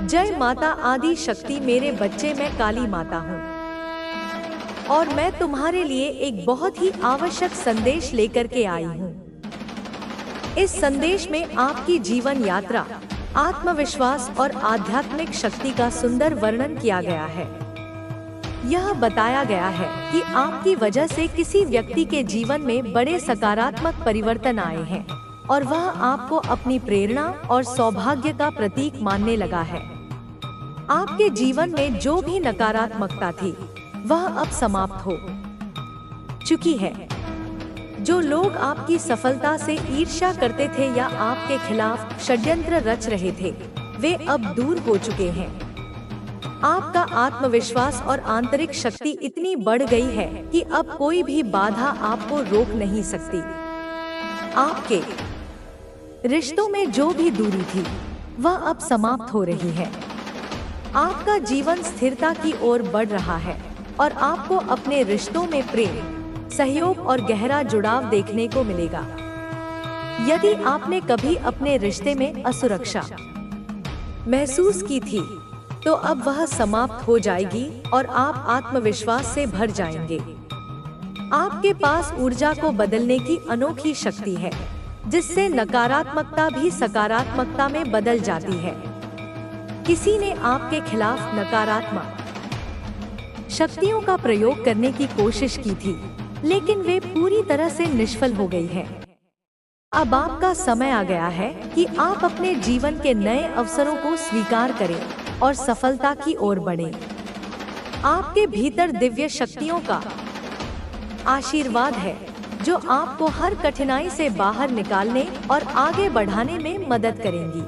जय माता आदि शक्ति। मेरे बच्चे, मैं काली माता हूँ और मैं तुम्हारे लिए एक बहुत ही आवश्यक संदेश लेकर के आई हूँ। इस संदेश में आपकी जीवन यात्रा, आत्मविश्वास और आध्यात्मिक शक्ति का सुंदर वर्णन किया गया है। यह बताया गया है कि आपकी वजह से किसी व्यक्ति के जीवन में बड़े सकारात्मक परिवर्तन आए हैं और वह आपको अपनी प्रेरणा और सौभाग्य का प्रतीक मानने लगा है। आपके जीवन में जो भी नकारात्मकता थी वह अब समाप्त हो चुकी है। जो लोग आपकी सफलता से ईर्ष्या करते थे या आपके खिलाफ षड्यंत्र रच रहे थे, वे अब दूर हो चुके हैं। आपका आत्मविश्वास और आंतरिक शक्ति इतनी बढ़ गई है कि अब कोई भी बाधा आपको रोक नहीं सकती। आपके रिश्तों में जो भी दूरी थी वह अब समाप्त हो रही है। आपका जीवन स्थिरता की ओर बढ़ रहा है और आपको अपने रिश्तों में प्रेम, सहयोग और गहरा जुड़ाव देखने को मिलेगा। यदि आपने कभी अपने रिश्ते में असुरक्षा महसूस की थी, तो अब वह समाप्त हो जाएगी और आप आत्मविश्वास से भर जाएंगे। आपके पास ऊर्जा को बदलने की अनोखी शक्ति है, जिससे नकारात्मकता भी सकारात्मकता में बदल जाती है। किसी ने आपके खिलाफ नकारात्मक शक्तियों का प्रयोग करने की कोशिश की थी, लेकिन वे पूरी तरह से निष्फल हो गई है। अब आपका समय आ गया है कि आप अपने जीवन के नए अवसरों को स्वीकार करें और सफलता की ओर बढ़ें। आपके भीतर दिव्य शक्तियों का आशीर्वाद है, जो आपको हर कठिनाई से बाहर निकालने और आगे बढ़ाने में मदद करेंगी।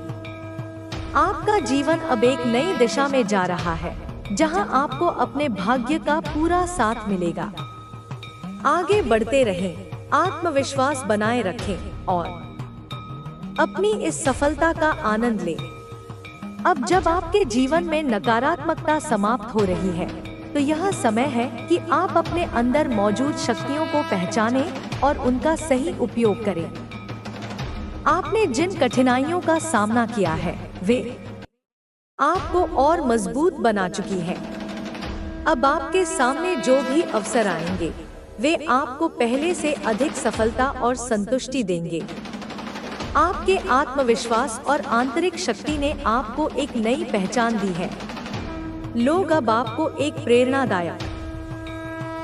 आपका जीवन अब एक नई दिशा में जा रहा है, जहां आपको अपने भाग्य का पूरा साथ मिलेगा। आगे बढ़ते रहें, आत्मविश्वास बनाए रखें और अपनी इस सफलता का आनंद लें। अब जब आपके जीवन में नकारात्मकता समाप्त हो रही है, तो यह समय है कि आप अपने अंदर मौजूद शक्तियों को पहचानें और उनका सही उपयोग करें। आपने जिन कठिनाइयों का सामना किया है, वे आपको और मजबूत बना चुकी है। अब आपके सामने जो भी अवसर आएंगे, वे आपको पहले से अधिक सफलता और संतुष्टि देंगे। आपके आत्मविश्वास और आंतरिक शक्ति ने आपको एक नई पहचान दी है। लोग अब आपको एक प्रेरणादायक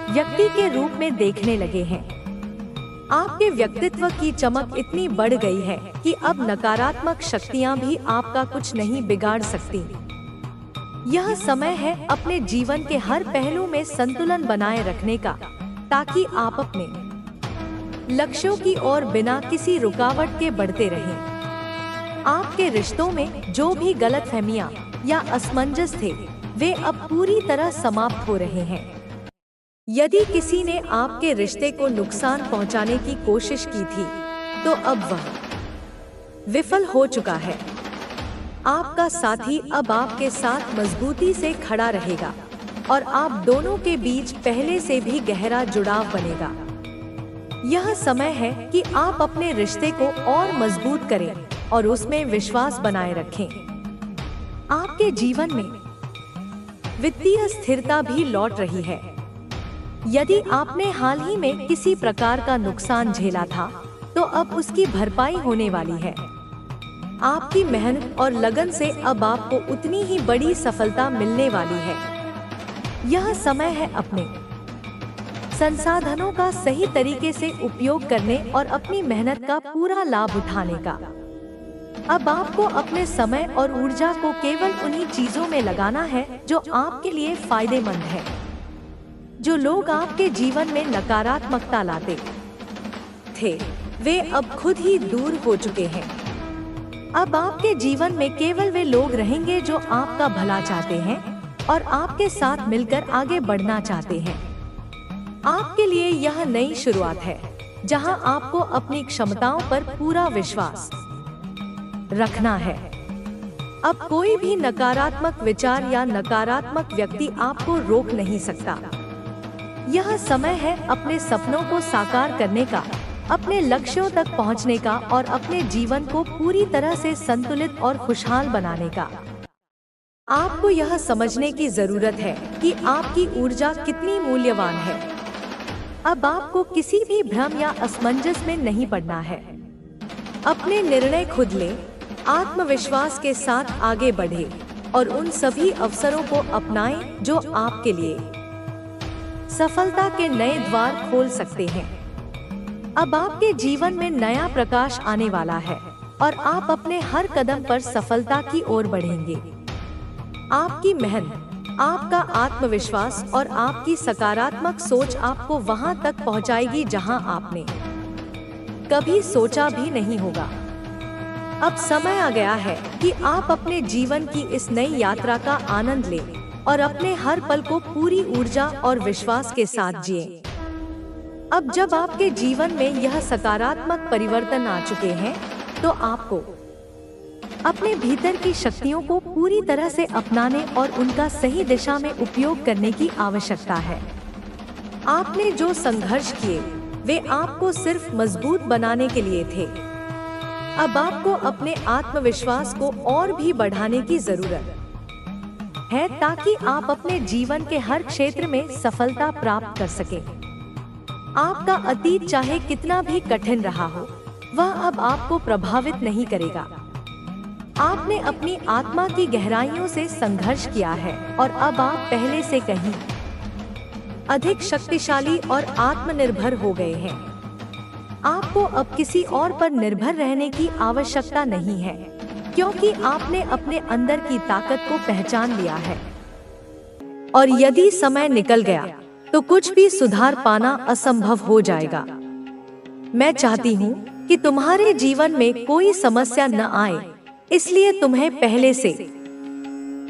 व्यक्ति के रूप में देखने लगे हैं। आपके व्यक्तित्व की चमक इतनी बढ़ गई है कि अब नकारात्मक शक्तियां भी आपका कुछ नहीं बिगाड़ सकती। यह समय है अपने जीवन के हर पहलू में संतुलन बनाए रखने का, ताकि आप अपने लक्ष्यों की ओर बिना किसी रुकावट के बढ़ते रहें। आपके रिश्तों में जो भी गलतफहमियां या असमंजस थे, वे अब पूरी तरह समाप्त हो रहे हैं। यदि किसी ने आपके रिश्ते को नुकसान पहुंचाने की कोशिश की थी, तो अब वह विफल हो चुका है। आपका साथी अब आपके साथ मजबूती से खड़ा रहेगा और आप दोनों के बीच पहले से भी गहरा जुड़ाव बनेगा। यह समय है कि आप अपने रिश्ते को और मजबूत करें और उसमें विश्वास बनाए रखें। आपके जीवन में वित्तीय स्थिरता भी लौट रही है। यदि आपने हाल ही में किसी प्रकार का नुकसान झेला था, तो अब उसकी भरपाई होने वाली है। आपकी मेहनत और लगन से अब आपको उतनी ही बड़ी सफलता मिलने वाली है। यह समय है अपने संसाधनों का सही तरीके से उपयोग करने और अपनी मेहनत का पूरा लाभ उठाने का। अब आपको अपने समय और ऊर्जा को केवल उन्हीं चीजों में लगाना है जो आपके लिए फायदेमंद है। जो लोग आपके जीवन में नकारात्मकता लाते थे, वे अब खुद ही दूर हो चुके हैं। अब आपके जीवन में केवल वे लोग रहेंगे जो आपका भला चाहते हैं और आपके साथ मिलकर आगे बढ़ना चाहते हैं। आपके लिए यह नई शुरुआत है, जहां आपको अपनी क्षमताओं पर पूरा विश्वास रखना है। अब कोई भी नकारात्मक विचार या नकारात्मक व्यक्ति आपको रोक नहीं सकता। यह समय है अपने सपनों को साकार करने का, अपने लक्ष्यों तक पहुंचने का और अपने जीवन को पूरी तरह से संतुलित और खुशहाल बनाने का। आपको यह समझने की जरूरत है कि आपकी ऊर्जा कितनी मूल्यवान है। अब आपको किसी भी भ्रम या असमंजस में नहीं पड़ना है। अपने निर्णय खुद लें, आत्मविश्वास के साथ आगे बढ़े और उन सभी अवसरों को अपनाएं जो आपके लिए सफलता के नए द्वार खोल सकते हैं। अब आपके जीवन में नया प्रकाश आने वाला है और आप अपने हर कदम पर सफलता की ओर बढ़ेंगे। आपकी मेहनत, आपका आत्मविश्वास और आपकी सकारात्मक सोच आपको वहां तक पहुंचाएगी जहां आपने कभी सोचा भी नहीं होगा। अब समय आ गया है कि आप अपने जीवन की इस नई यात्रा का आनंद लें और अपने हर पल को पूरी ऊर्जा और विश्वास के साथ जिएं। अब जब आपके जीवन में यह सकारात्मक परिवर्तन आ चुके हैं, तो आपको अपने भीतर की शक्तियों को पूरी तरह से अपनाने और उनका सही दिशा में उपयोग करने की आवश्यकता है। आपने जो संघर्ष किए, वे आपको सिर्फ मजबूत बनाने के लिए थे। अब आपको अपने आत्मविश्वास को और भी बढ़ाने की जरूरत है ताकि आप अपने जीवन के हर क्षेत्र में सफलता प्राप्त कर सकें। आपका अतीत चाहे कितना भी कठिन रहा हो, वह अब आपको प्रभावित नहीं करेगा। आपने अपनी आत्मा की गहराइयों से संघर्ष किया है और अब आप पहले से कहीं अधिक शक्तिशाली और आत्मनिर्भर हो गए हैं। आपको अब किसी और पर निर्भर रहने की आवश्यकता नहीं है, क्योंकि आपने अपने अंदर की ताकत को पहचान लिया है। और यदि समय निकल गया तो कुछ भी सुधार पाना असंभव हो जाएगा। मैं चाहती हूँ कि तुम्हारे जीवन में कोई समस्या न आए, इसलिए तुम्हें पहले से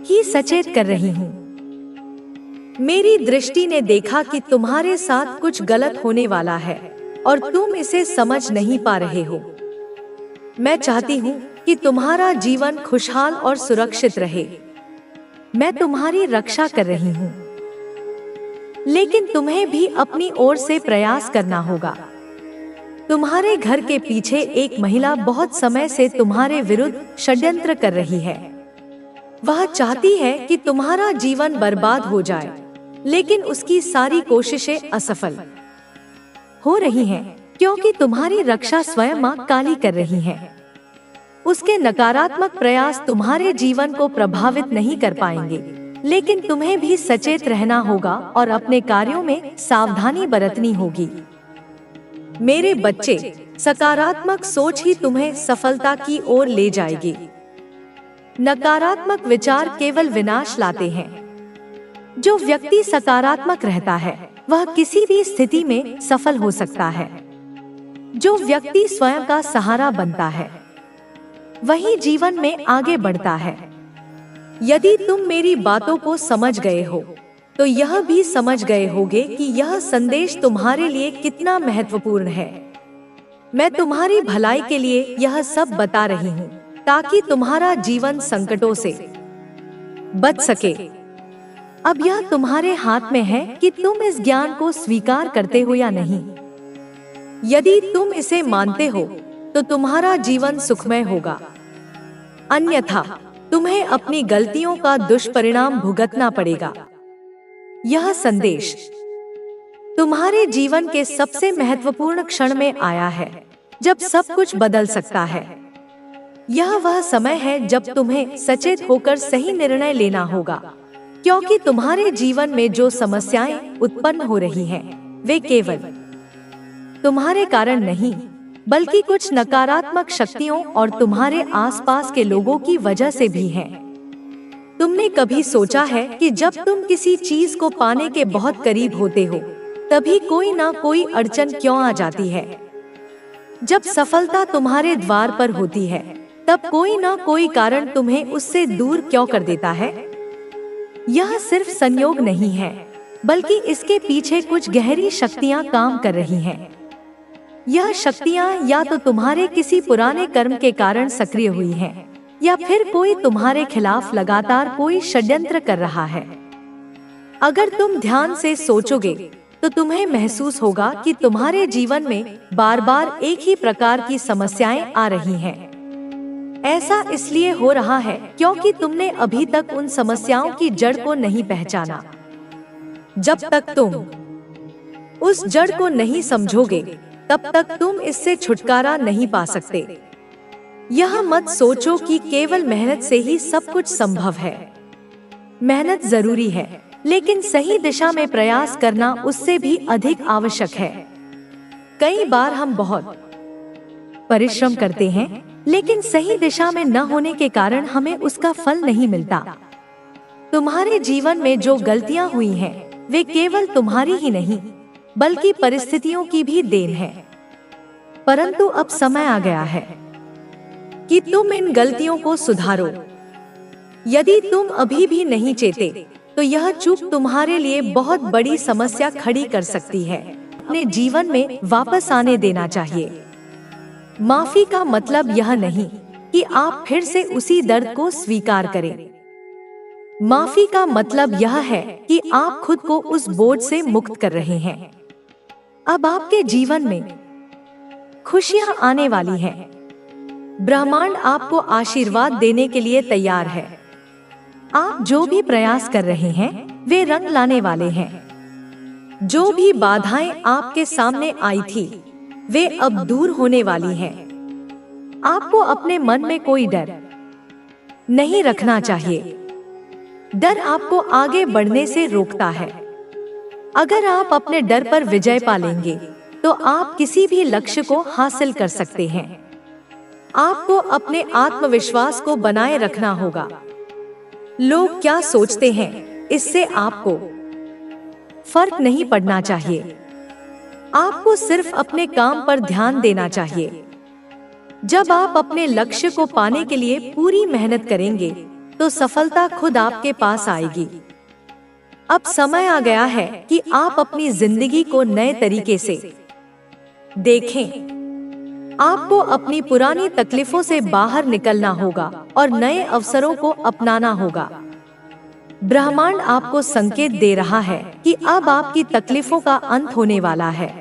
ही सचेत कर रही हूँ। मेरी दृष्टि ने देखा कि तुम्हारे साथ कुछ गलत होने वाला है और तुम इसे समझ नहीं पा रहे हो। मैं चाहती हूँ कि तुम्हारा जीवन खुशहाल और सुरक्षित रहे। मैं तुम्हारी रक्षा कर रही हूँ, लेकिन तुम्हें भी अपनी ओर से प्रयास करना होगा। तुम्हारे घर के पीछे एक महिला बहुत समय से तुम्हारे विरुद्ध षड्यंत्र कर रही है। वह चाहती है कि तुम्हारा जीवन बर्बाद हो जाए, लेकिन उसकी सारी कोशिशें असफल हो रही हैं, क्योंकि तुम्हारी रक्षा स्वयं मां काली कर रही है। उसके नकारात्मक प्रयास तुम्हारे जीवन को प्रभावित नहीं कर पाएंगे, लेकिन तुम्हें भी सचेत रहना होगा और अपने कार्यों में सावधानी बरतनी होगी। मेरे बच्चे, सकारात्मक सोच ही तुम्हें सफलता की ओर ले जाएगी। नकारात्मक विचार केवल विनाश लाते हैं। जो व्यक्ति सकारात्मक रहता है, वह किसी भी स्थिति में सफल हो सकता है। जो व्यक्ति स्वयं का सहारा बनता है, वही जीवन में आगे बढ़ता है। यदि तुम मेरी बातों को समझ गए हो, तो यह भी समझ गए होगे कि यह संदेश तुम्हारे लिए कितना महत्वपूर्ण है। मैं तुम्हारी भलाई के लिए यह सब बता रही हूँ, ताकि तुम्हारा जीवन संकटों से बच सके। अब यह तुम्हारे हाथ में है कि तुम इस ज्ञान को स्वीकार करते हो या नहीं। यदि तुम इसे मानते हो, तो तुम्हारा जीवन सुखमय होगा। अन्यथा तुम्हें अपनी गलतियों का दुष्परिणाम भुगतना पड़ेगा। यह संदेश तुम्हारे जीवन के सबसे महत्वपूर्ण क्षण में आया है, जब सब कुछ बदल सकता है। यह वह समय है जब तुम्हें सचेत होकर सही निर्णय लेना होगा, क्योंकि तुम्हारे जीवन में जो समस्याएं उत्पन्न हो रही हैं, वे केवल तुम्हारे कारण नहीं, बल्कि कुछ नकारात्मक शक्तियों और तुम्हारे आसपास के लोगों की वजह से भी हैं। तुमने कभी सोचा है कि जब तुम किसी चीज को पाने के बहुत करीब होते हो, तभी कोई ना कोई अड़चन क्यों आ जाती है? जब सफलता तुम्हारे द्वार पर होती है, तब कोई ना कोई कारण तुम्हें उससे दूर क्यों कर देता है? यह सिर्फ संयोग नहीं है, बल्कि इसके पीछे कुछ गहरी शक्तियां काम कर रही हैं। यह शक्तियां या तो तुम्हारे किसी पुराने कर्म के कारण सक्रिय हुई हैं, या फिर कोई तुम्हारे खिलाफ लगातार कोई षड्यंत्र कर रहा है। अगर तुम ध्यान से सोचोगे, तो तुम्हें महसूस होगा कि तुम्हारे जीवन में बार बार एक ही प्रकार की समस्याएं आ रही हैं। ऐसा इसलिए हो रहा है क्योंकि तुमने अभी तक उन समस्याओं की जड़ को नहीं पहचाना। जब तक तुम उस जड़ को नहीं समझोगे, तब तक तुम इससे छुटकारा नहीं पा सकते। यह मत सोचो कि केवल मेहनत से ही सब कुछ संभव है। मेहनत जरूरी है, लेकिन सही दिशा में प्रयास करना उससे भी अधिक आवश्यक है। कई बार हम बहुत परिश्रम करते हैं, लेकिन सही दिशा में न होने के कारण हमें उसका फल नहीं मिलता। तुम्हारे जीवन में जो गलतियां हुई हैं, वे केवल तुम्हारी ही नहीं, बल्कि परिस्थितियों की भी देन है। परंतु अब समय आ गया है कि तुम इन गलतियों को सुधारो। यदि तुम अभी भी नहीं चेते, तो यह चूक तुम्हारे लिए बहुत बड़ी समस्या खड़ी कर सकती है। अपने जीवन में वापस आने देना चाहिए। माफी का मतलब यह नहीं कि आप फिर से उसी दर्द को स्वीकार करें। माफी का मतलब यह है कि आप खुद को उस बोझ से मुक्त कर रहे हैं। अब आपके जीवन में खुशियां आने वाली हैं। ब्रह्मांड आपको आशीर्वाद देने के लिए तैयार है। आप जो भी प्रयास कर रहे हैं, वे रंग लाने वाले हैं। जो भी बाधाएं आपके सामने आई थी, वे अब दूर होने वाली हैं। आपको अपने मन में कोई डर नहीं रखना चाहिए। डर आपको आगे बढ़ने से रोकता है। अगर आप अपने डर पर विजय पा लेंगे, तो आप किसी भी लक्ष्य को हासिल कर सकते हैं। आपको अपने आत्मविश्वास को बनाए रखना होगा। लोग क्या सोचते हैं, इससे आपको फर्क नहीं पड़ना चाहिए। आपको सिर्फ अपने काम पर ध्यान देना चाहिए। जब आप अपने लक्ष्य को पाने के लिए पूरी मेहनत करेंगे, तो सफलता खुद आपके पास आएगी। अब समय आ गया है कि आप अपनी जिंदगी को नए तरीके से देखें। आपको अपनी पुरानी तकलीफों से बाहर निकलना होगा और नए अवसरों को अपनाना होगा। ब्रह्मांड आपको संकेत दे रहा है कि अब आपकी तकलीफों का अंत होने वाला है।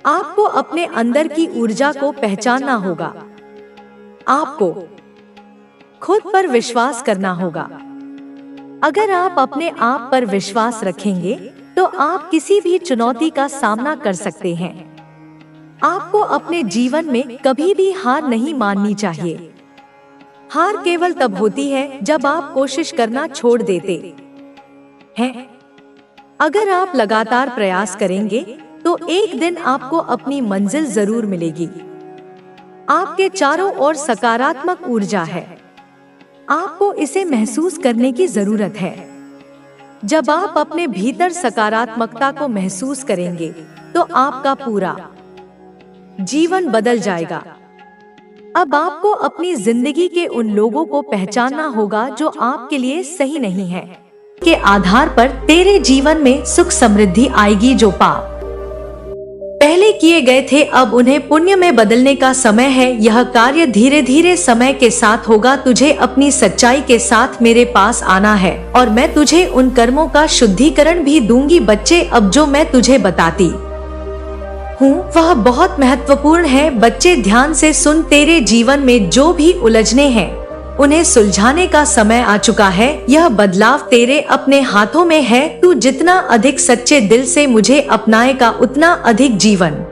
आपको अपने अंदर की ऊर्जा को पहचानना होगा। आपको खुद पर विश्वास करना होगा। अगर आप अपने आप पर विश्वास रखेंगे, तो आप किसी भी चुनौती का सामना कर सकते हैं। आपको अपने जीवन में कभी भी हार नहीं माननी चाहिए। हार केवल तब होती है जब आप कोशिश करना छोड़ देते हैं। अगर आप लगातार प्रयास करेंगे, तो एक दिन आपको अपनी मंजिल जरूर मिलेगी। आपके चारों ओर सकारात्मक ऊर्जा है। आपको इसे महसूस करने की जरूरत है। जब आप अपने भीतर सकारात्मकता को महसूस करेंगे, तो आपका पूरा जीवन बदल जाएगा। अब आपको अपनी जिंदगी के उन लोगों को पहचानना होगा जो आपके लिए सही नहीं है। के आधार पर तेरे जीवन में सुख समृद्धि आएगी। जो पाप पहले किए गए थे, अब उन्हें पुण्य में बदलने का समय है। यह कार्य धीरे धीरे समय के साथ होगा। तुझे अपनी सच्चाई के साथ मेरे पास आना है और मैं तुझे उन कर्मों का शुद्धिकरण भी दूंगी। बच्चे, अब जो मैं तुझे बताती हूँ वह बहुत महत्वपूर्ण है। बच्चे ध्यान से सुन। तेरे जीवन में जो भी उलझने हैं, उन्हें सुलझाने का समय आ चुका है। यह बदलाव तेरे अपने हाथों में है। तू जितना अधिक सच्चे दिल से मुझे अपनाएगा, उतना अधिक जीवन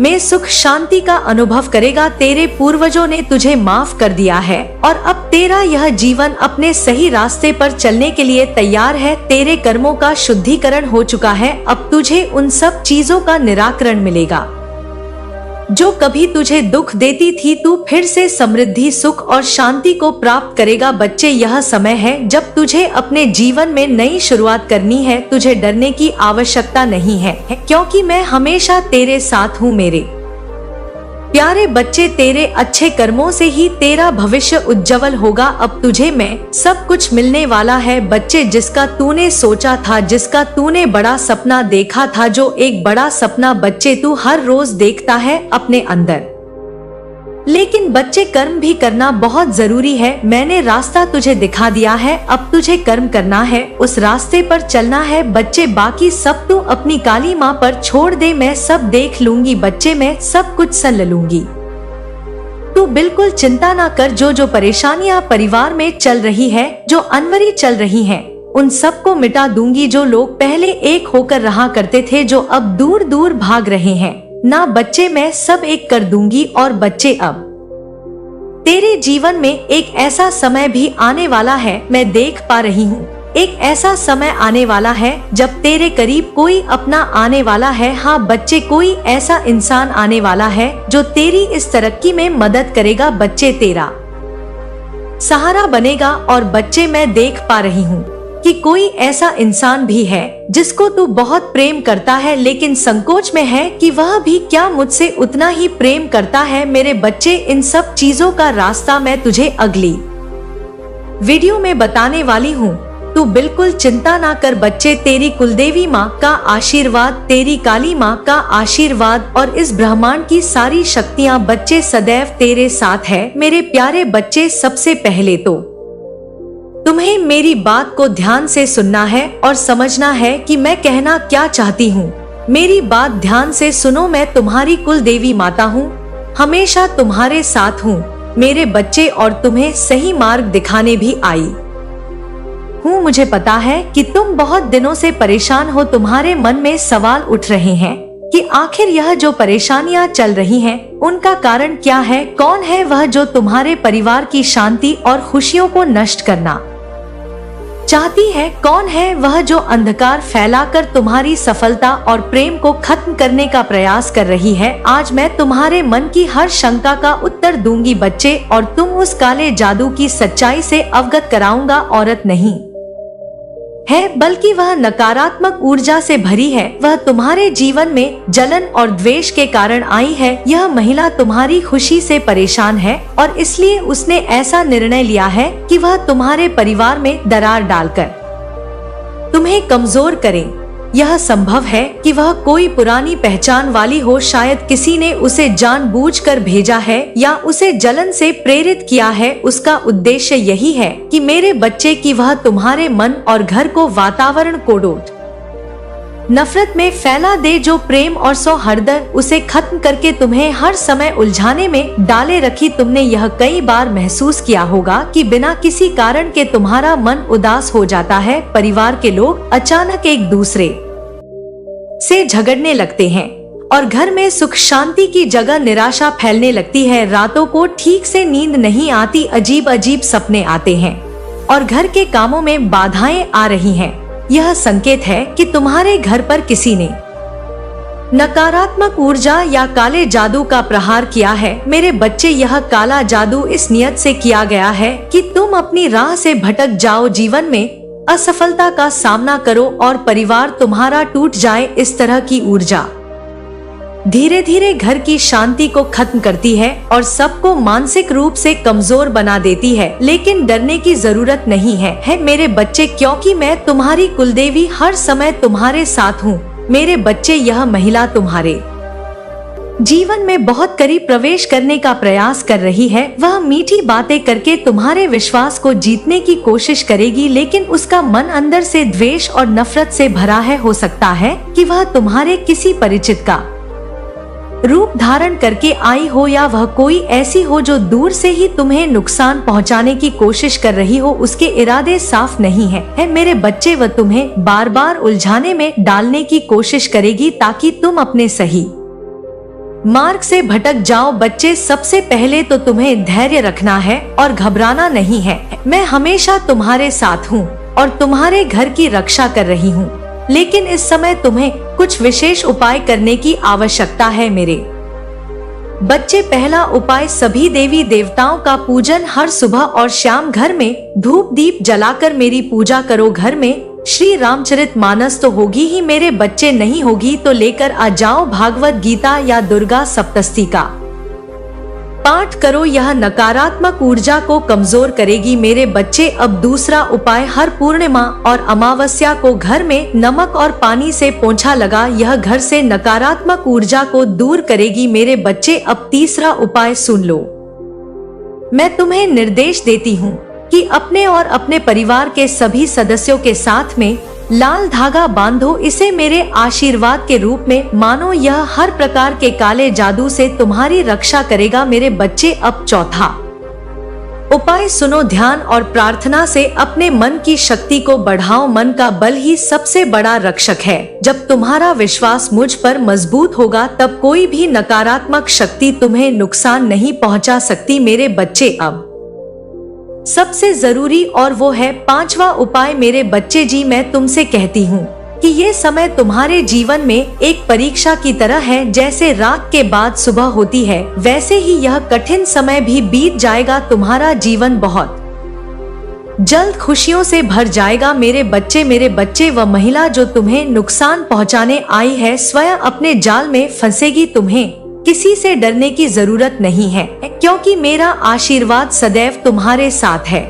में सुख शांति का अनुभव करेगा। तेरे पूर्वजों ने तुझे माफ कर दिया है और अब तेरा यह जीवन अपने सही रास्ते पर चलने के लिए तैयार है। तेरे कर्मों का शुद्धिकरण हो चुका है। अब तुझे उन सब चीजों का निराकरण मिलेगा जो कभी तुझे दुख देती थी। तू फिर से समृद्धि, सुख और शांति को प्राप्त करेगा। बच्चे, यह समय है जब तुझे अपने जीवन में नई शुरुआत करनी है। तुझे डरने की आवश्यकता नहीं है, क्योंकि मैं हमेशा तेरे साथ हूँ। मेरे प्यारे बच्चे, तेरे अच्छे कर्मों से ही तेरा भविष्य उज्जवल होगा। अब तुझे मैं सब कुछ मिलने वाला है। बच्चे, जिसका तूने सोचा था, जिसका तूने बड़ा सपना देखा था, जो एक बड़ा सपना बच्चे तू हर रोज देखता है अपने अंदर, लेकिन बच्चे कर्म भी करना बहुत जरूरी है। मैंने रास्ता तुझे दिखा दिया है, अब तुझे कर्म करना है, उस रास्ते पर चलना है। बच्चे, बाकी सब तू अपनी काली माँ पर छोड़ दे, मैं सब देख लूंगी। बच्चे, मैं सब कुछ संभाल लूंगी। तू बिल्कुल चिंता ना कर। जो परेशानियां परिवार में चल रही है, जो अनवरी चल रही हैं, उन सबको मिटा दूंगी। जो लोग पहले एक होकर रहा करते थे, जो अब दूर दूर भाग रहे हैं, ना बच्चे मैं सब एक कर दूंगी। और बच्चे, अब तेरे जीवन में एक ऐसा समय भी आने वाला है, मैं देख पा रही हूँ। एक ऐसा समय आने वाला है जब तेरे करीब कोई अपना आने वाला है। हाँ बच्चे, कोई ऐसा इंसान आने वाला है जो तेरी इस तरक्की में मदद करेगा। बच्चे, तेरा सहारा बनेगा। और बच्चे, मैं देख पा रही हूँ कि कोई ऐसा इंसान भी है जिसको तू बहुत प्रेम करता है, लेकिन संकोच में है कि वह भी क्या मुझसे उतना ही प्रेम करता है। मेरे बच्चे, इन सब चीजों का रास्ता मैं तुझे अगली वीडियो में बताने वाली हूँ। तू बिल्कुल चिंता ना कर बच्चे। तेरी कुलदेवी माँ का आशीर्वाद, तेरी काली माँ का आशीर्वाद और इस ब्रह्मांड की सारी शक्तियाँ बच्चे सदैव तेरे साथ है। मेरे प्यारे बच्चे, सबसे पहले तो तुम्हें मेरी बात को ध्यान से सुनना है और समझना है कि मैं कहना क्या चाहती हूँ। मेरी बात ध्यान से सुनो। मैं तुम्हारी कुलदेवी माता हूँ, हमेशा तुम्हारे साथ हूँ मेरे बच्चे, और तुम्हें सही मार्ग दिखाने भी आई हूँ। मुझे पता है कि तुम बहुत दिनों से परेशान हो। तुम्हारे मन में सवाल उठ रहे हैं कि आखिर यह जो परेशानियां चल रही हैं, उनका कारण क्या है? कौन है वह जो तुम्हारे परिवार की शांति और खुशियों को नष्ट करना चाहती है? कौन है वह जो अंधकार फैलाकर तुम्हारी सफलता और प्रेम को खत्म करने का प्रयास कर रही है? आज मैं तुम्हारे मन की हर शंका का उत्तर दूंगी बच्चे, और तुम उस काले जादू की सच्चाई से अवगत कराऊंगा। औरत नहीं है, बल्कि वह नकारात्मक ऊर्जा से भरी है। वह तुम्हारे जीवन में जलन और द्वेष के कारण आई है। यह महिला तुम्हारी खुशी से परेशान है और इसलिए उसने ऐसा निर्णय लिया है कि वह तुम्हारे परिवार में दरार डालकर तुम्हें कमजोर करे। यह संभव है कि वह कोई पुरानी पहचान वाली हो। शायद किसी ने उसे जानबूझकर भेजा है या उसे जलन से प्रेरित किया है। उसका उद्देश्य यही है कि मेरे बच्चे की वह तुम्हारे मन और घर को वातावरण को डोट नफरत में फैला दे। जो प्रेम और सौहार्द उसे खत्म करके तुम्हें हर समय उलझाने में डाले रखी। तुमने यह कई बार महसूस किया होगा कि बिना किसी कारण के तुम्हारा मन उदास हो जाता है। परिवार के लोग अचानक एक दूसरे से झगड़ने लगते हैं और घर में सुख शांति की जगह निराशा फैलने लगती है। रातों को ठीक से नींद नहीं आती, अजीब अजीब सपने आते हैं और घर के कामों में बाधाएं आ रही हैं। यह संकेत है कि तुम्हारे घर पर किसी ने नकारात्मक ऊर्जा या काले जादू का प्रहार किया है। मेरे बच्चे, यह काला जादू इस नियत से किया गया है कि तुम अपनी राह से भटक जाओ, जीवन में असफलता का सामना करो और परिवार तुम्हारा टूट जाए। इस तरह की ऊर्जा धीरे धीरे घर की शांति को खत्म करती है और सबको मानसिक रूप से कमजोर बना देती है। लेकिन डरने की जरूरत नहीं है मेरे बच्चे, क्योंकि मैं तुम्हारी कुलदेवी हर समय तुम्हारे साथ हूँ। मेरे बच्चे, यह महिला तुम्हारे जीवन में बहुत करीब प्रवेश करने का प्रयास कर रही है। वह मीठी बातें करके तुम्हारे विश्वास को जीतने की कोशिश करेगी, लेकिन उसका मन अंदर से द्वेष और नफरत से भरा है। हो सकता है कि वह तुम्हारे किसी परिचित का रूप धारण करके आई हो या वह कोई ऐसी हो जो दूर से ही तुम्हें नुकसान पहुंचाने की कोशिश कर रही हो। उसके इरादे साफ नहीं है मेरे बच्चे। वह तुम्हें बार बार उलझाने में डालने की कोशिश करेगी ताकि तुम अपने सही मार्ग से भटक जाओ। बच्चे, सबसे पहले तो तुम्हें धैर्य रखना है और घबराना नहीं है। मैं हमेशा तुम्हारे साथ हूँ और तुम्हारे घर की रक्षा कर रही हूँ, लेकिन इस समय तुम्हें कुछ विशेष उपाय करने की आवश्यकता है मेरे बच्चे। पहला उपाय, सभी देवी देवताओं का पूजन। हर सुबह और शाम घर में धूप दीप जलाकर मेरी पूजा करो। घर में श्री रामचरितमानस तो होगी ही मेरे बच्चे, नहीं होगी तो लेकर आ जाओ भागवत गीता या दुर्गा सप्तशती का पाठ करो। यह नकारात्मक ऊर्जा को कमजोर करेगी मेरे बच्चे। अब दूसरा उपाय, हर पूर्णिमा और अमावस्या को घर में नमक और पानी से पोंछा लगा। यह घर से नकारात्मक ऊर्जा को दूर करेगी मेरे बच्चे। अब तीसरा उपाय सुन लो। मैं तुम्हें निर्देश देती हूँ कि अपने और अपने परिवार के सभी सदस्यों के साथ में लाल धागा बांधो इसे मेरे आशीर्वाद के रूप में मानो, यह हर प्रकार के काले जादू से तुम्हारी रक्षा करेगा मेरे बच्चे। अब चौथा उपाय सुनो, ध्यान और प्रार्थना से अपने मन की शक्ति को बढ़ाओ। मन का बल ही सबसे बड़ा रक्षक है। जब तुम्हारा विश्वास मुझ पर मजबूत होगा तब कोई भी नकारात्मक शक्ति तुम्हें नुकसान नहीं पहुंचा सकती मेरे बच्चे। अब सबसे जरूरी और वो है पांचवा उपाय मेरे बच्चे जी, मैं तुमसे कहती हूँ कि ये समय तुम्हारे जीवन में एक परीक्षा की तरह है। जैसे रात के बाद सुबह होती है वैसे ही यह कठिन समय भी बीत जाएगा। तुम्हारा जीवन बहुत जल्द खुशियों से भर जाएगा मेरे बच्चे। मेरे बच्चे, वह महिला जो तुम्हें नुकसान पहुंचाने आई है स्वयं अपने जाल में फंसेगी। तुम्हें किसी से डरने की जरूरत नहीं है, क्योंकि मेरा आशीर्वाद सदैव तुम्हारे साथ है।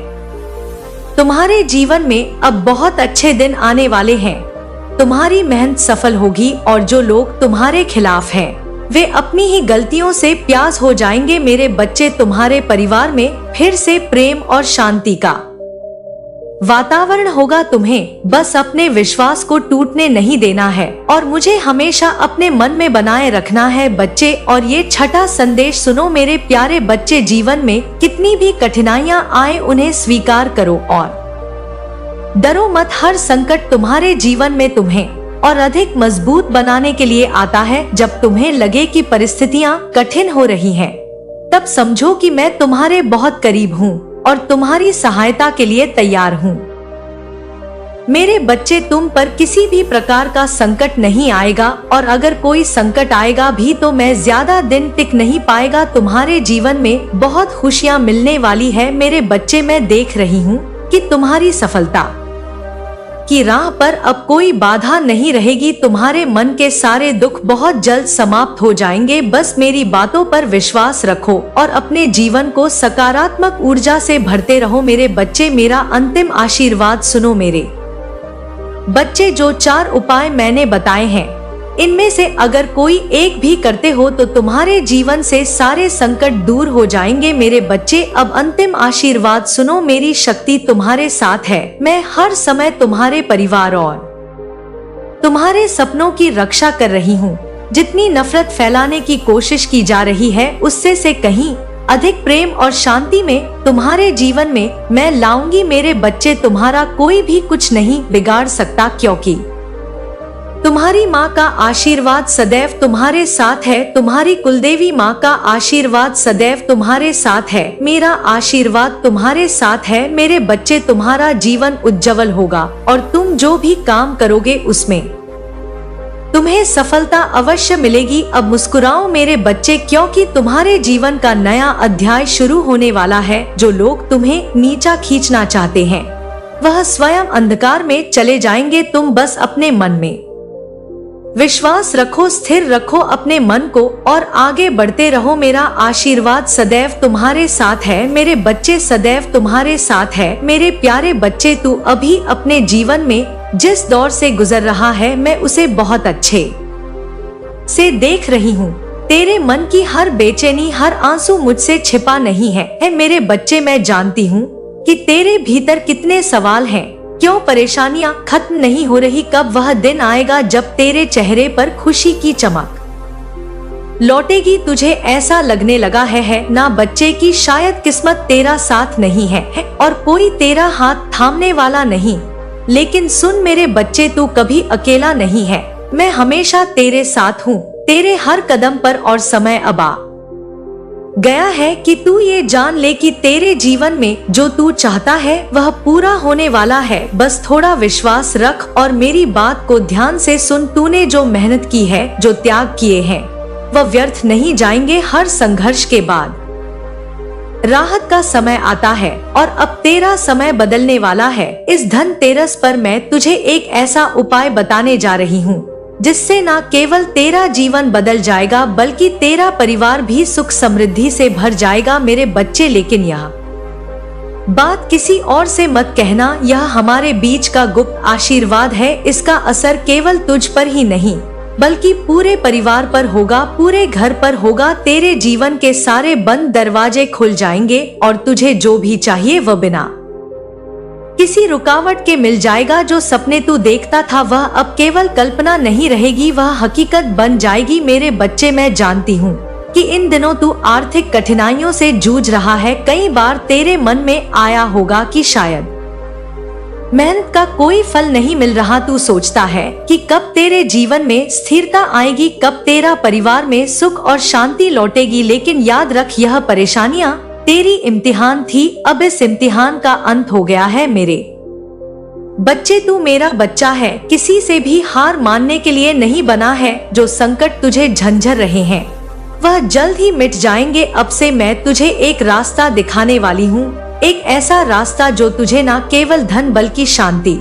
तुम्हारे जीवन में अब बहुत अच्छे दिन आने वाले हैं। तुम्हारी मेहनत सफल होगी और जो लोग तुम्हारे खिलाफ हैं, वे अपनी ही गलतियों से प्यास हो जाएंगे मेरे बच्चे। तुम्हारे परिवार में फिर से प्रेम और शांति का वातावरण होगा। तुम्हें बस अपने विश्वास को टूटने नहीं देना है और मुझे हमेशा अपने मन में बनाए रखना है बच्चे। और ये छठा संदेश सुनो मेरे प्यारे बच्चे, जीवन में कितनी भी कठिनाइयां आए उन्हें स्वीकार करो और डरो मत। हर संकट तुम्हारे जीवन में तुम्हें और अधिक मजबूत बनाने के लिए आता है। जब तुम्हें लगे कि परिस्थितियां कठिन हो रही हैं, तब समझो कि मैं तुम्हारे बहुत करीब हूँ और तुम्हारी सहायता के लिए तैयार हूँ मेरे बच्चे। तुम पर किसी भी प्रकार का संकट नहीं आएगा और अगर कोई संकट आएगा भी तो मैं ज्यादा दिन टिक नहीं पाएगा। तुम्हारे जीवन में बहुत खुशियाँ मिलने वाली है मेरे बच्चे। मैं देख रही हूँ कि तुम्हारी सफलता की राह पर अब कोई बाधा नहीं रहेगी। तुम्हारे मन के सारे दुख बहुत जल्द समाप्त हो जाएंगे। बस मेरी बातों पर विश्वास रखो और अपने जीवन को सकारात्मक ऊर्जा से भरते रहो मेरे बच्चे। मेरा अंतिम आशीर्वाद सुनो मेरे बच्चे, जो 4 उपाय मैंने बताए हैं इनमें से अगर कोई एक भी करते हो तो तुम्हारे जीवन से सारे संकट दूर हो जाएंगे मेरे बच्चे। अब अंतिम आशीर्वाद सुनो, मेरी शक्ति तुम्हारे साथ है। मैं हर समय तुम्हारे परिवार और तुम्हारे सपनों की रक्षा कर रही हूँ। जितनी नफरत फैलाने की कोशिश की जा रही है उससे से कहीं अधिक प्रेम और शांति में तुम्हारे जीवन में मैं लाऊंगी मेरे बच्चे। तुम्हारा कोई भी कुछ नहीं बिगाड़ सकता, क्योंकि तुम्हारी माँ का आशीर्वाद सदैव तुम्हारे साथ है। तुम्हारी कुलदेवी माँ का आशीर्वाद सदैव तुम्हारे साथ है। मेरा आशीर्वाद तुम्हारे साथ है मेरे बच्चे। तुम्हारा जीवन उज्जवल होगा और तुम जो भी काम करोगे उसमें तुम्हें सफलता अवश्य मिलेगी। अब मुस्कुराओ मेरे बच्चे, क्योंकि तुम्हारे जीवन का नया अध्याय शुरू होने वाला है। जो लोग तुम्हें नीचा खींचना चाहते हैं वह स्वयं अंधकार में चले जाएंगे। तुम बस अपने मन में विश्वास रखो, स्थिर रखो अपने मन को और आगे बढ़ते रहो। मेरा आशीर्वाद सदैव तुम्हारे साथ है मेरे बच्चे, सदैव तुम्हारे साथ है मेरे प्यारे बच्चे। तू अभी अपने जीवन में जिस दौर से गुजर रहा है मैं उसे बहुत अच्छे से देख रही हूँ। तेरे मन की हर बेचैनी, हर आंसू मुझसे छिपा नहीं है मेरे बच्चे। मैं जानती हूँ कि तेरे भीतर कितने सवाल हैं, क्यों परेशानियां खत्म नहीं हो रही। कब वह दिन आएगा जब तेरे चेहरे पर खुशी की चमक लौटेगी। तुझे ऐसा लगने लगा है ना बच्चे की शायद किस्मत तेरा साथ नहीं है और कोई तेरा हाथ थामने वाला नहीं। लेकिन सुन मेरे बच्चे, तू कभी अकेला नहीं है। मैं हमेशा तेरे साथ हूँ, तेरे हर कदम पर। और समय अब आ गया है कि तू ये जान ले कि तेरे जीवन में जो तू चाहता है वह पूरा होने वाला है। बस थोड़ा विश्वास रख और मेरी बात को ध्यान से सुन। तूने जो मेहनत की है, जो त्याग किए हैं, वह व्यर्थ नहीं जाएंगे। हर संघर्ष के बाद राहत का समय आता है और अब तेरा समय बदलने वाला है। इस धनतेरस पर मैं तुझे एक ऐसा उपाय बताने जा रही हूँ जिससे न केवल तेरा जीवन बदल जाएगा बल्कि तेरा परिवार भी सुख समृद्धि से भर जाएगा मेरे बच्चे। लेकिन यह बात किसी और से मत कहना, यह हमारे बीच का गुप्त आशीर्वाद है। इसका असर केवल तुझ पर ही नहीं बल्कि पूरे परिवार पर होगा, पूरे घर पर होगा। तेरे जीवन के सारे बंद दरवाजे खुल जाएंगे और तुझे जो भी चाहिए वह बिना किसी रुकावट के मिल जाएगा। जो सपने तू देखता था वह अब केवल कल्पना नहीं रहेगी, वह हकीकत बन जाएगी। मेरे बच्चे, मैं जानती हूँ कि इन दिनों तू आर्थिक कठिनाइयों से जूझ रहा है। कई बार तेरे मन में आया होगा कि शायद मेहनत का कोई फल नहीं मिल रहा। तू सोचता है कि कब तेरे जीवन में स्थिरता आएगी, कब तेरा परिवार में सुख और शांति लौटेगी। लेकिन याद रख, यह परेशानियां तेरी इम्तिहान थी, अब इस इम्तिहान का अंत हो गया है। मेरे बच्चे, तू मेरा बच्चा है, किसी से भी हार मानने के लिए नहीं बना है। जो संकट तुझे झंझर रहे हैं वह जल्द ही मिट जाएंगे। अब से मैं तुझे एक रास्ता दिखाने वाली हूँ, एक ऐसा रास्ता जो तुझे न केवल धन बल्कि शांति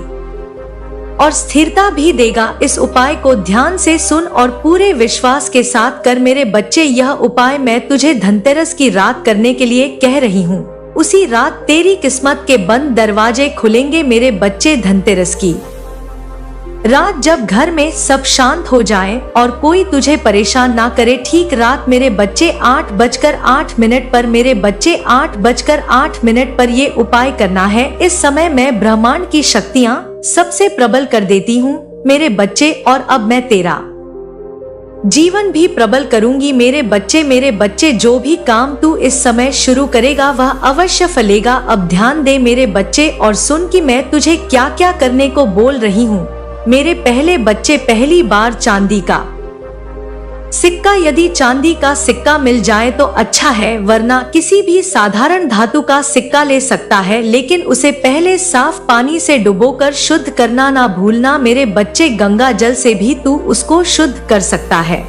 और स्थिरता भी देगा। इस उपाय को ध्यान से सुन और पूरे विश्वास के साथ कर। मेरे बच्चे, यह उपाय मैं तुझे धनतेरस की रात करने के लिए कह रही हूँ। उसी रात तेरी किस्मत के बंद दरवाजे खुलेंगे। मेरे बच्चे, धनतेरस की रात जब घर में सब शांत हो जाए और कोई तुझे परेशान ना करे, ठीक रात मेरे बच्चे 8:08 पर, मेरे बच्चे 8:08 पर ये उपाय करना है। इस समय मैं ब्रह्मांड की शक्तियाँ सबसे प्रबल कर देती हूँ मेरे बच्चे, और अब मैं तेरा जीवन भी प्रबल करूंगी। मेरे बच्चे, जो भी काम तू इस समय शुरू करेगा वह अवश्य फलेगा। अब ध्यान दे मेरे बच्चे और सुन कि मैं तुझे क्या क्या करने को बोल रही हूँ। मेरे पहले बच्चे, पहली बार चांदी का सिक्का, यदि चांदी का सिक्का मिल जाए तो अच्छा है, वरना किसी भी साधारण धातु का सिक्का ले सकता है, लेकिन उसे पहले साफ पानी से डुबोकर शुद्ध करना ना भूलना। मेरे बच्चे, गंगा जल से भी तू उसको शुद्ध कर सकता है।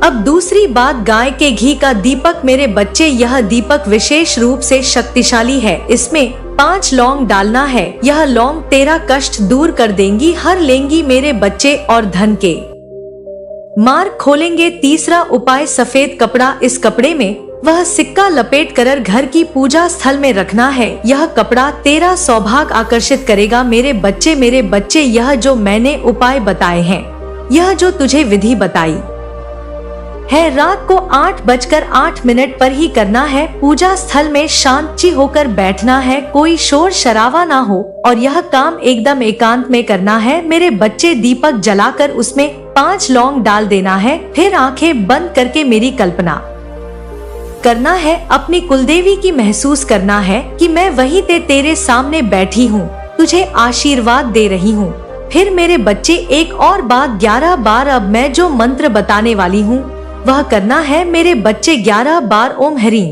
अब दूसरी बात, गाय के घी का दीपक। मेरे बच्चे, यह दीपक विशेष रूप से शक्तिशाली है। इसमें 5 लौंग डालना है। यह लौंग तेरा कष्ट दूर कर देंगी, हर लेंगी मेरे बच्चे, और धन के मार्ग खोलेंगे। तीसरा उपाय, सफेद कपड़ा। इस कपड़े में वह सिक्का लपेट कर घर की पूजा स्थल में रखना है। यह कपड़ा तेरा सौभाग्य आकर्षित करेगा। मेरे बच्चे, यह जो मैंने उपाय बताए हैं, यह जो तुझे विधि बताई है, रात को 8:08 पर ही करना है। पूजा स्थल में शांति होकर बैठना है, कोई शोर शराबा ना हो, और यह काम एकदम एकांत में करना है। मेरे बच्चे, दीपक जलाकर उसमें 5 लौंग डाल देना है। फिर आंखें बंद करके मेरी कल्पना करना है, अपनी कुलदेवी की महसूस करना है कि मैं वहीं तेरे सामने बैठी हूँ, तुझे आशीर्वाद दे रही हूँ। फिर मेरे बच्चे, एक और बात, 11 बार अब मैं जो मंत्र बताने वाली हूँ वह करना है। मेरे बच्चे, 11 बार ओम ह्रीं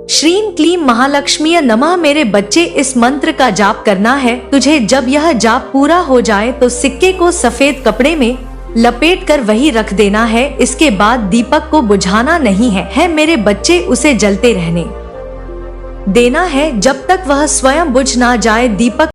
श्रीं क्लीं महालक्ष्मी नमः। मेरे बच्चे, इस मंत्र का जाप करना है तुझे। जब यह जाप पूरा हो जाए तो सिक्के को सफेद कपड़े में लपेट कर वही रख देना है। इसके बाद दीपक को बुझाना नहीं है मेरे बच्चे, उसे जलते रहने देना है जब तक वह स्वयं बुझ ना जाए। दीपक